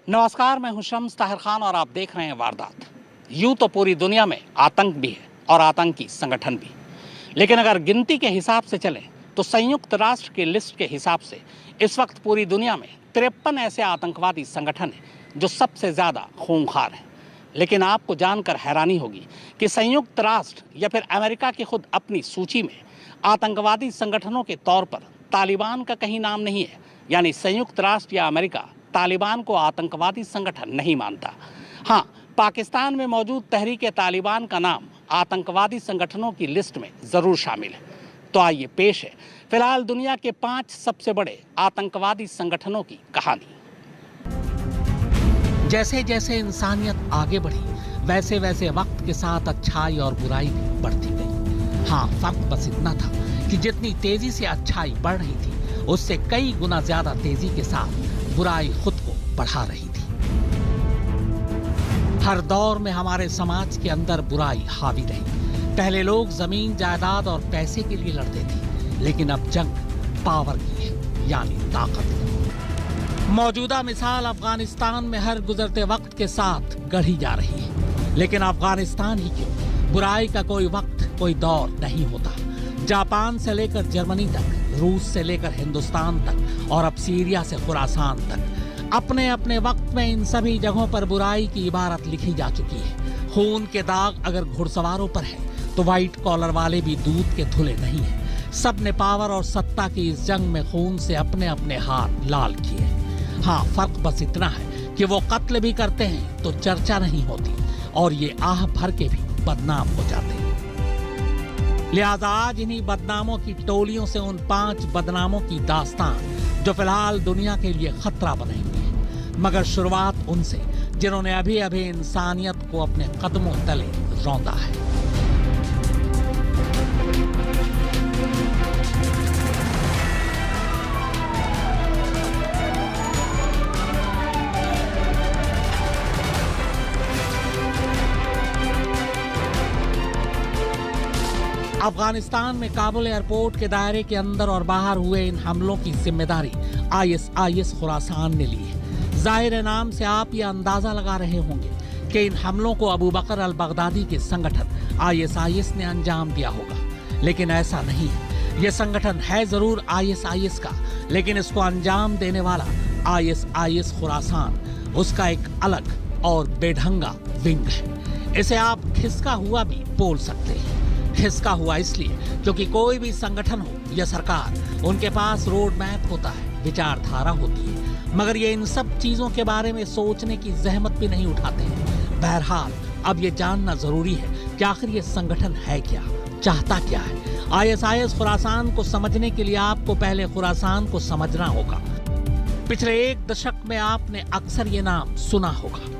नमस्कार, मैं हूं शम्स ताहिर खान और आप देख रहे हैं वारदात। यूं तो पूरी दुनिया में आतंक भी है और आतंकी संगठन भी, लेकिन अगर गिनती के हिसाब से चलें तो संयुक्त राष्ट्र की लिस्ट के हिसाब से इस वक्त पूरी दुनिया में 53 ऐसे आतंकवादी संगठन हैं जो सबसे ज़्यादा खूंखार हैं। लेकिन आपको जानकर हैरानी होगी कि संयुक्त राष्ट्र या फिर अमेरिका की खुद अपनी सूची में आतंकवादी संगठनों के तौर पर तालिबान का कहीं नाम नहीं है। यानी संयुक्त राष्ट्र या अमेरिका तालिबान को आतंकवादी संगठन नहीं मानता। हाँ, पाकिस्तान में मौजूद तहरीक तालिबान का नाम आतंकवादी संगठनों की लिस्ट में जरूर शामिल है। तो आइए पेश है फिलहाल दुनिया के 5 सबसे बड़े आतंकवादी संगठनों की कहानी। जैसे जैसे इंसानियत आगे बढ़ी वैसे वैसे वक्त के साथ अच्छाई और बुराई भी बढ़ती गई। हाँ, फर्क बस इतना था कि जितनी तेजी से अच्छाई बढ़ रही थी उससे कई गुना ज्यादा तेजी के साथ बुराई खुद को बढ़ा रही थी। हर दौर में हमारे समाज के अंदर बुराई हावी रही। पहले लोग जमीन, जायदाद और पैसे के लिए लड़ते थे, लेकिन अब जंग पावर की है, यानी ताकत की। मौजूदा मिसाल अफगानिस्तान में हर गुजरते वक्त के साथ गढ़ी जा रही है। लेकिन अफगानिस्तान ही क्यों, बुराई का कोई वक्त, कोई दौर नहीं होता। जापान से लेकर जर्मनी तक, रूस से लेकर हिंदुस्तान तक और अब सीरिया से खुरासान तक, अपने अपने वक्त में इन सभी जगहों पर बुराई की इबारत लिखी जा चुकी है। खून के दाग अगर घुड़सवारों पर है तो व्हाइट कॉलर वाले भी दूध के धुले नहीं है। सब ने पावर और सत्ता की इस जंग में खून से अपने अपने हाथ लाल किए। हाँ, फर्क बस इतना है कि वो कत्ल भी करते हैं तो चर्चा नहीं होती और ये आह भर के भी बदनाम हो जाते हैं। लिहाजा आज इन्हीं बदनामों की टोलियों से उन 5 बदनामों की दास्तान जो फिलहाल दुनिया के लिए खतरा बने हुए हैं, मगर शुरुआत उनसे जिन्होंने अभी अभी इंसानियत को अपने कदमों तले रौंदा है। अफगानिस्तान में काबुल एयरपोर्ट के दायरे के अंदर और बाहर हुए इन हमलों की जिम्मेदारी आईएसआईएस खुरासान ने ली है। जाहिर नाम से आप ये अंदाजा लगा रहे होंगे कि इन हमलों को अबू बकर अल बगदादी के संगठन आईएसआईएस ने अंजाम दिया होगा, लेकिन ऐसा नहीं है। ये संगठन है जरूर आईएसआईएस का, लेकिन इसको अंजाम देने वाला आईएसआईएस खुरासान उसका एक अलग और बेढंगा विंग है। इसे आप खिसका हुआ भी बोल सकते हैं। खिसका हुआ इसलिए क्योंकि कोई भी संगठन हो या सरकार, उनके पास रोड मैप होता है, विचारधारा होती है, मगर ये इन सब चीजों के बारे में सोचने की जहमत भी नहीं उठाते हैं। बहरहाल अब ये जानना जरूरी है कि आखिर ये संगठन है क्या, चाहता क्या है। आईएसआईएस खुरासान को समझने के लिए आपको पहले खुरासान को समझना होगा। पिछले 1 दशक में आपने अक्सर ये नाम सुना होगा।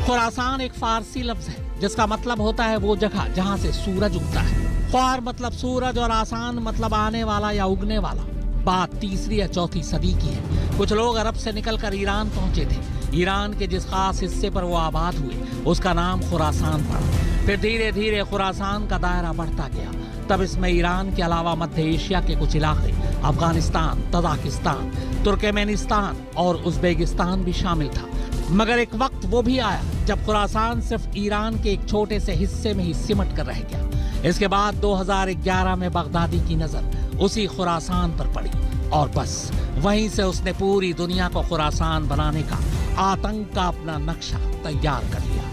खुरासान एक फारसी लफ्ज है जिसका मतलब होता है वो जगह जहां से सूरज उगता है। ख्वार मतलब सूरज और आसान मतलब आने वाला या उगने वाला। बात 3री या 4थी सदी की है। कुछ लोग अरब से निकलकर ईरान पहुंचे थे। ईरान के जिस खास हिस्से पर वो आबाद हुए उसका नाम खुरासान पड़ा। फिर धीरे धीरे खुरासान का दायरा बढ़ता गया। तब इसमें ईरान के अलावा मध्य एशिया के कुछ इलाके, अफगानिस्तान, तजाकिस्तान, तुर्कमेनिस्तान और उज्बेकिस्तान भी शामिल था। मगर एक वक्त वो भी आया जब खुरासान सिर्फ ईरान के एक छोटे से हिस्से में ही सिमट कर रह गया। इसके बाद 2011 में बगदादी की नजर उसी खुरासान पर पड़ी और बस वहीं से उसने पूरी दुनिया को खुरासान बनाने का, आतंक का अपना नक्शा तैयार कर लिया।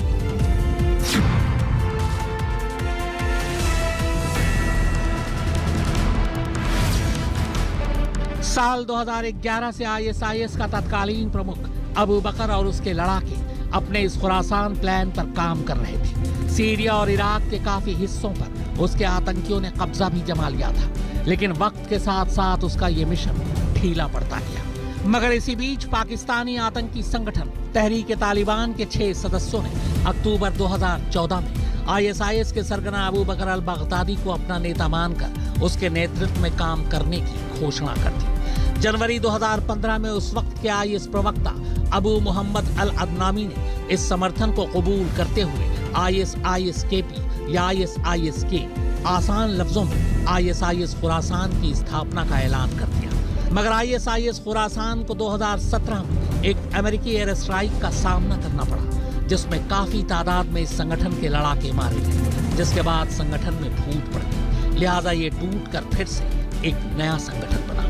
साल 2011 से आईएसआईएस का तत्कालीन प्रमुख अबू बकर और उसके लड़ाके अपने इस खुरासान प्लान पर काम कर रहे थे। सीरिया और इराक के काफी हिस्सों पर उसके आतंकियों ने कब्जा भी जमा लिया था, लेकिन वक्त के साथ साथ उसका ये मिशन ढीला पड़ता गया। मगर इसी बीच पाकिस्तानी आतंकी संगठन तहरीक तालिबान के 6 सदस्यों ने अक्टूबर 2014 में आईएसआईएस के सरगना अबू बकर अल बगदादी को अपना नेता मानकर उसके नेतृत्व में काम करने की घोषणा कर दी। जनवरी 2015 में उस वक्त के आईएस प्रवक्ता अबू मोहम्मद अल अदनामी ने इस समर्थन को कबूल करते हुए ISIS-KP या ISIS-K, आसान लफ्जों में ISIS खुरासान की स्थापना का ऐलान कर दिया। मगर ISIS खुरासान को 2017 में एक अमेरिकी एयर स्ट्राइक का सामना करना पड़ा, जिसमें काफी तादाद में इस संगठन के लड़ाके मारे गए, जिसके बाद संगठन में फूट पड़ गई। लिहाजा ये टूटकर फिर से एक नया संगठन बना।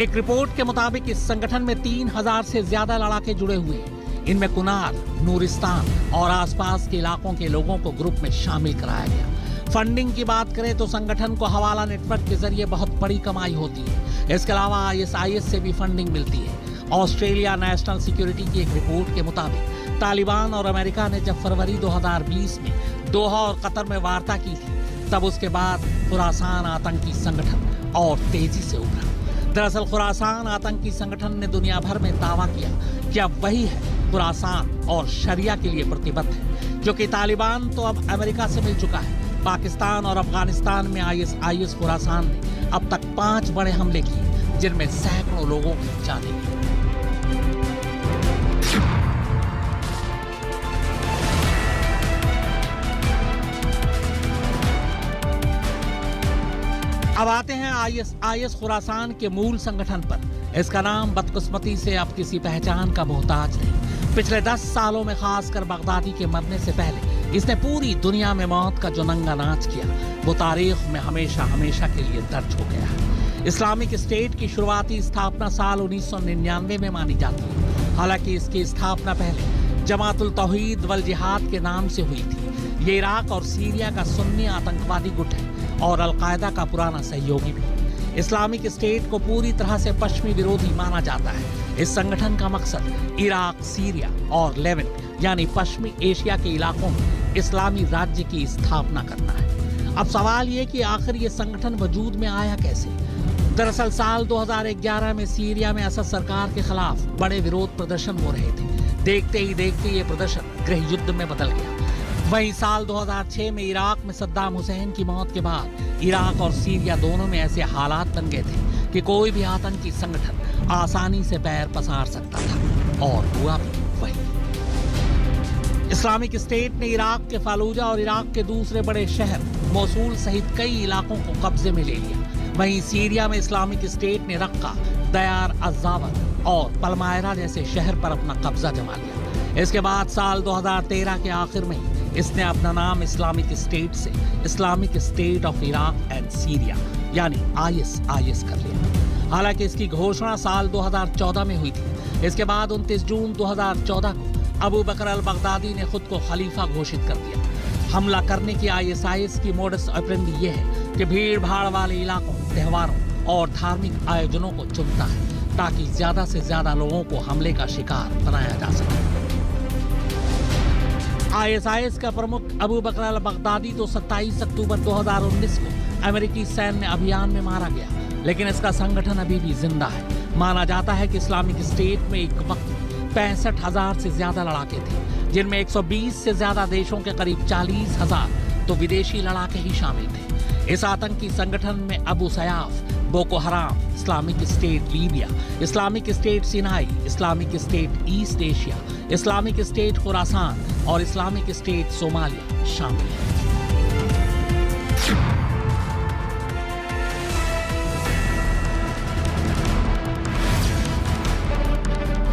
एक रिपोर्ट के मुताबिक इस संगठन में 3000 से ज्यादा लड़ाके जुड़े हुए हैं। इनमें कुनार, नूरिस्तान और आसपास के इलाकों के लोगों को ग्रुप में शामिल कराया गया। फंडिंग की बात करें तो संगठन को हवाला नेटवर्क के जरिए बहुत बड़ी कमाई होती है। इसके अलावा ISIS से भी फंडिंग मिलती है। ऑस्ट्रेलिया नेशनल सिक्योरिटी की एक रिपोर्ट के मुताबिक तालिबान और अमेरिका ने जब फरवरी 2020 में दोहा और कतर में वार्ता की थी, तब उसके बाद खुरासान आतंकी संगठन और तेजी से उभरा। दरअसल खुरासान आतंकी संगठन ने दुनिया भर में दावा किया कि अब वही है खुरासान और शरिया के लिए प्रतिबद्ध है, क्योंकि तालिबान तो अब अमेरिका से मिल चुका है। पाकिस्तान और अफगानिस्तान में ISIS खुरासान ने अब तक 5 बड़े हमले किए, जिनमें सैकड़ों लोगों की जानें गईं। अब आते हैं ISIS खुरासान के मूल संगठन पर। इसका नाम बदकिस्मती से अब किसी पहचान का मोहताज नहीं। पिछले 10 सालों में खासकर बगदादी के मरने से पहले इसने पूरी दुनिया में मौत का जो नंगा नाच किया, वो तारीख में हमेशा हमेशा के लिए दर्ज हो गया है। इस्लामिक स्टेट की शुरुआती स्थापना साल 1999 में मानी जाती है। हालांकि इसकी स्थापना पहले जमातुल तौहीद वल जिहाद के नाम से हुई थी। ये इराक और सीरिया का सुन्नी आतंकवादी गुट है और अलकायदा का पुराना सहयोगी भी। इस्लामिक स्टेट को पूरी तरह से पश्चिमी विरोधी माना जाता है। इस संगठन का मकसद इराक, सीरिया और लेवेंट यानी पश्चिमी एशिया के इलाकों में इस्लामी राज्य की स्थापना करना है। अब सवाल ये कि आखिर ये संगठन वजूद में आया कैसे? दरअसल साल 2011 में सीरिया में असद सरकार के खिलाफ बड़े विरोध प्रदर्शन हो रहे थे। देखते ही देखते ये प्रदर्शन गृह युद्ध में बदल गया। वहीं साल 2006 में इराक में सद्दाम हुसैन की मौत के बाद इराक और सीरिया दोनों में ऐसे हालात बन गए थे कि कोई भी आतंकी संगठन आसानी से पैर पसार सकता था, और हुआ भी वही। इस्लामिक स्टेट ने इराक के फालूजा और इराक के दूसरे बड़े शहर मोसूल सहित कई इलाकों को कब्जे में ले लिया। वहीं सीरिया में इस्लामिक स्टेट ने रक्का, दयार अज़्ज़ावर और पलमायरा जैसे शहर पर अपना कब्जा जमा लिया। इसके बाद साल 2013 के आखिर में इसने अपना नाम इस्लामिक स्टेट से Islamic state of Iraq and Syria यानी ISIS कर लिया। हालांकि इसकी घोषणा साल 2014 में हुई थी। इसके बाद 29 जून 2014 को अबू बकर अल बगदादी ने खुद को खलीफा घोषित कर दिया। हमला करने की ISIS की मोडस ऑपरेंडी ये है कि भीड़ भाड़ वाले इलाकों, त्योहारों और धार्मिक आयोजनों को चुनता है ताकि ज्यादा से ज्यादा लोगों को हमले का शिकार बनाया जा सके। ISIS का प्रमुख अबू बकर अल बगदादी तो 27 अक्टूबर 2019 को अमेरिकी सैन्य अभियान में मारा गया, लेकिन इसका संगठन अभी भी जिंदा है। माना जाता है कि इस्लामिक स्टेट में एक वक्त 65,000 से ज्यादा लड़ाके थे, जिनमें 120 से ज्यादा देशों के करीब 40,000 तो विदेशी लड़ाके ही शामिल थे। इस आतंकी संगठन में Abu Sayyaf, Boko Haram, Islamic State Libya, Islamic State Sinai, Islamic State East Asia, Islamic State Khorasan और इस्लामिक स्टेट सोमालिया शामिल है।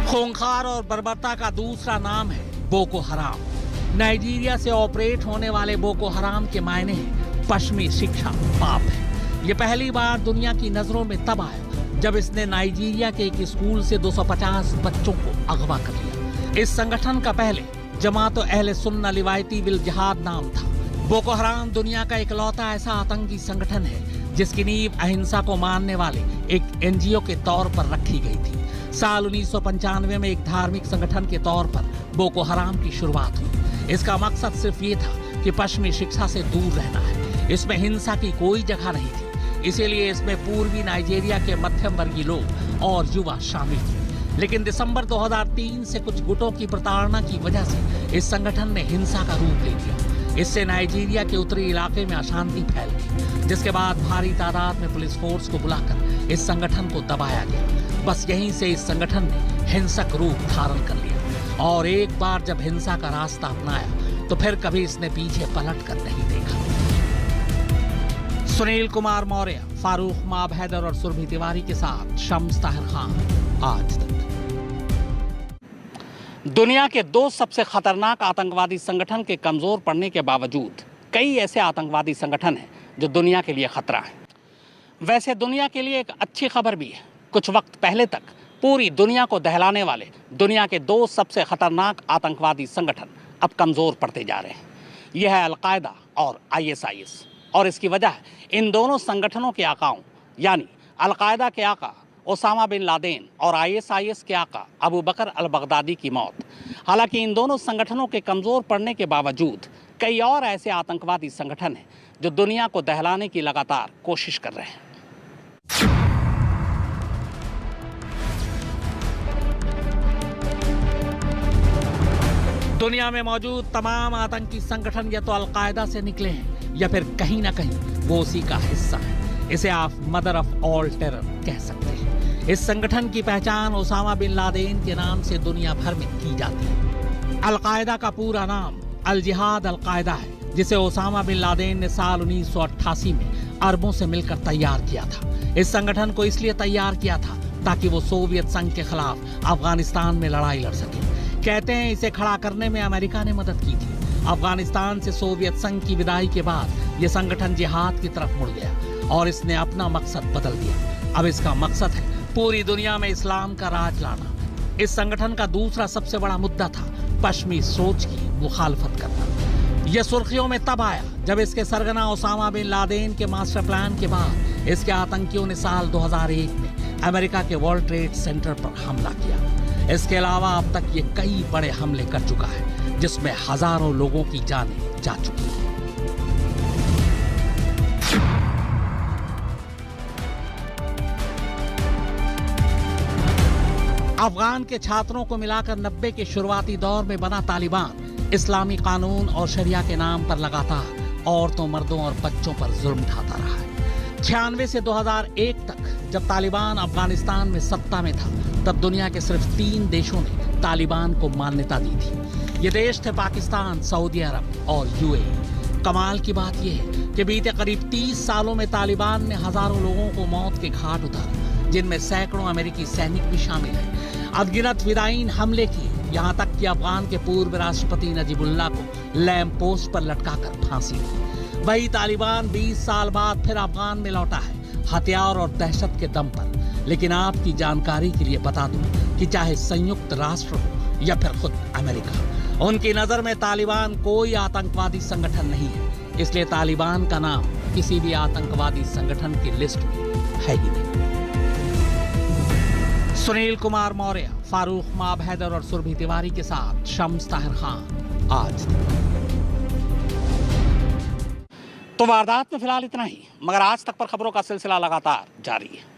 खूंखार और बर्बरता का दूसरा नाम है बोको हराम। नाइजीरिया से ऑपरेट होने वाले बोको हराम के मायने हैं पश्चिमी शिक्षा पाप है। ये पहली बार दुनिया की नजरों में तब आया जब इसने नाइजीरिया के एक स्कूल से 250 बच्चों को अगवा कर लिया। इस संगठन का पहले जमात अहले सुन्ना लिवायती विल जिहाद नाम था। बोको हराम दुनिया का इकलौता ऐसा आतंकी संगठन है जिसकी नींव अहिंसा को मानने वाले एक NGO के तौर पर रखी गई थी। साल 1995 में एक धार्मिक संगठन के तौर पर बोको हराम की शुरुआत हुई। इसका मकसद सिर्फ ये था कि पश्चिमी शिक्षा से दूर रहना है। इसमें हिंसा की कोई जगह नहीं थी, इसीलिए इसमें पूर्वी नाइजीरिया के मध्यम वर्गीय लोग और युवा शामिल थे। लेकिन दिसंबर 2003 से कुछ गुटों की प्रताड़ना की वजह से इस संगठन ने हिंसा का रूप ले लिया। इससे नाइजीरिया के उत्तरी इलाके में अशांति फैल गई, जिसके बाद भारी तादाद में पुलिस फोर्स को बुलाकर इस संगठन को दबाया गया। बस यहीं से इस संगठन ने हिंसक रूप धारण कर लिया। और एक बार जब हिंसा का रास्ता अपनाया तो फिर कभी इसने पीछे पलट कर नहीं देखा। सुनील कुमार मौर्य, फारूक माब हैदर और सुरभि तिवारी के साथ शम्स ताहिर खान, आज तक। दुनिया के 2 सबसे खतरनाक आतंकवादी संगठन के कमजोर पड़ने के बावजूद कई ऐसे आतंकवादी संगठन हैं जो दुनिया के लिए खतरा है। वैसे दुनिया के लिए एक अच्छी खबर भी है। कुछ वक्त पहले तक पूरी दुनिया को दहलाने वाले दुनिया के 2 सबसे खतरनाक आतंकवादी संगठन अब कमजोर पड़ते जा रहे हैं। यह है अलकायदा और ISIS। और इसकी वजह है इन दोनों संगठनों के आकाओं, यानी अलकायदा के आका ओसामा बिन लादेन और ISIS के आका अबू बकर अल बगदादी की मौत। हालांकि इन दोनों संगठनों के कमजोर पड़ने के बावजूद कई और ऐसे आतंकवादी संगठन हैं जो दुनिया को दहलाने की लगातार कोशिश कर रहे हैं। दुनिया में मौजूद तमाम आतंकी संगठन या तो अलकायदा से निकले हैं या फिर कहीं ना कहीं वो उसी का हिस्सा है। इसे आप मदर ऑफ ऑल टेरर कह सकते हैं। इस संगठन की पहचान ओसामा बिन लादेन के नाम से दुनिया भर में की जाती है। अलकायदा का पूरा नाम अल जिहाद अल कायदा है, जिसे ओसामा बिन लादेन ने साल 1988 में अरबों से मिलकर तैयार किया था। इस संगठन को इसलिए तैयार किया था ताकि वो सोवियत संघ के खिलाफ अफगानिस्तान में लड़ाई लड़ सके। कहते हैं इसे खड़ा करने में अमेरिका ने मदद की थी। अफगानिस्तान से सोवियत संघ की विदाई के बाद यह संगठन जिहाद की तरफ मुड़ गया और इसने अपना मकसद बदल दिया। अब इसका मकसद है पूरी दुनिया में इस्लाम का राज लाना। इस संगठन का दूसरा सबसे बड़ा मुद्दा था पश्चिमी सोच की मुखालफत करना। यह सुर्खियों में तब आया जब इसके सरगना ओसामा बिन लादेन के मास्टर प्लान के बाद इसके आतंकियों ने साल 2001 में अमेरिका के वर्ल्ड ट्रेड सेंटर पर हमला किया। इसके अलावा अब तक ये कई बड़े हमले कर चुका है जिसमें हजारों लोगों की जानें जा चुकी हैं। अफगान के छात्रों को मिलाकर 90 के शुरुआती दौर में बना तालिबान इस्लामी कानून और शरिया के नाम पर लगातार औरतों, मर्दों और बच्चों पर जुल्म ढाता रहा है। 96 से 2001 तक जब तालिबान अफगानिस्तान में सत्ता में था, तब दुनिया के सिर्फ 3 देशों ने तालिबान को मान्यता दी थी। ये देश थे पाकिस्तान, सऊदी अरब और UAE। कमाल की बात यह है कि बीते करीब 30 सालों में तालिबान ने हजारों लोगों को मौत के घाट उतारा, जिनमें सैकड़ों अमेरिकी सैनिक भी शामिल हैं। अनगिनत फिदायीन हमले किए, यहाँ तक कि अफगान के पूर्व राष्ट्रपति नजीबुल्लाह को लैंप पोस्ट पर लटकाकर फांसी दी। वही तालिबान 20 साल बाद फिर अफगान में लौटा है, हथियार और दहशत के दम पर। लेकिन आपकी जानकारी के लिए बता दूं कि चाहे संयुक्त राष्ट्र हो या फिर खुद अमेरिका, उनकी नजर में तालिबान कोई आतंकवादी संगठन नहीं है। इसलिए तालिबान का नाम किसी भी आतंकवादी संगठन की लिस्ट में है ही नहीं। सुनील कुमार मौर्य, फारूक माब हैदर और सुरभि तिवारी के साथ शम्स ताहिर खान, आज तक। तो वारदात में फिलहाल इतना ही, मगर आज तक पर खबरों का सिलसिला लगातार जारी है।